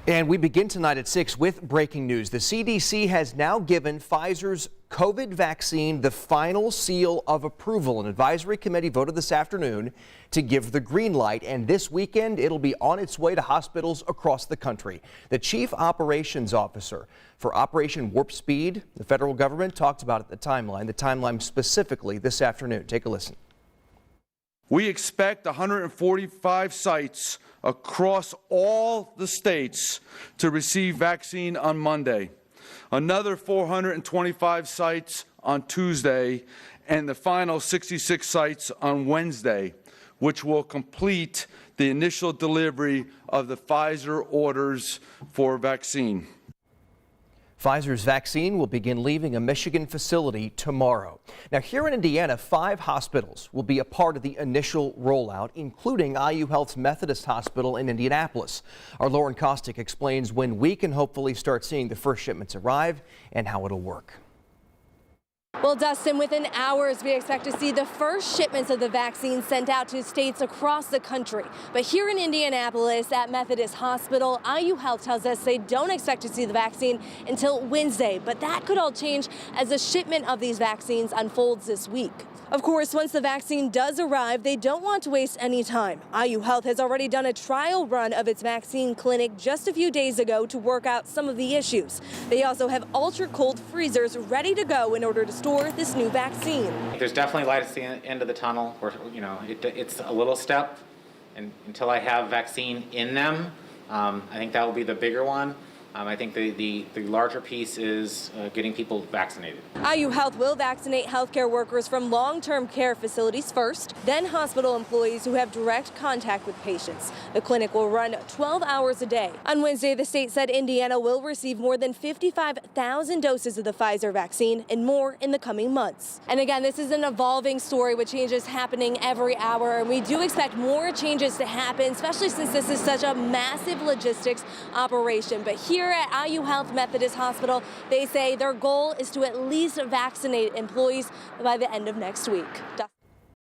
And we begin tonight at 6 with breaking news. The CDC has now given Pfizer's COVID vaccine the final seal of approval. An advisory committee voted this afternoon to give the green light, and this weekend it'll be on its way to hospitals across the country. The chief operations officer for Operation Warp Speed, the federal government, talked about the timeline specifically this afternoon. Take a listen. We expect 145 sites across all the states to receive vaccine on Monday, another 425 sites on Tuesday, and the final 66 sites on Wednesday, which will complete the initial delivery of the Pfizer orders for vaccine. Pfizer's vaccine will begin leaving a Michigan facility tomorrow. Now, here in Indiana, 5 hospitals will be a part of the initial rollout, including IU Health Methodist Hospital in Indianapolis. Our Lauren Kostick explains when we can hopefully start seeing the first shipments arrive and how it'll work. Well, Dustin, within hours, we expect to see the first shipments of the vaccine sent out to states across the country. But here in Indianapolis at Methodist Hospital, IU Health tells us they don't expect to see the vaccine until Wednesday. But that could all change as the shipment of these vaccines unfolds this week. Of course, once the vaccine does arrive, they don't want to waste any time. IU Health has already done a trial run of its vaccine clinic just a few days ago to work out some of the issues. They also have ultra-cold freezers ready to go in order to store this new vaccine. There's definitely light at the end of the tunnel. Where, it's a little step, and until I have vaccine in them, I think that will be the bigger one. I think the larger piece is getting people vaccinated. IU Health will vaccinate healthcare workers from long-term care facilities first, then hospital employees who have direct contact with patients. The clinic will run 12 hours a day. On Wednesday, the state said Indiana will receive more than 55,000 doses of the Pfizer vaccine and more in the coming months. And again, this is an evolving story with changes happening every hour, and we do expect more changes to happen, especially since this is such a massive logistics operation. But here at IU Health Methodist Hospital, they say their goal is to at least vaccinate employees by the end of next week.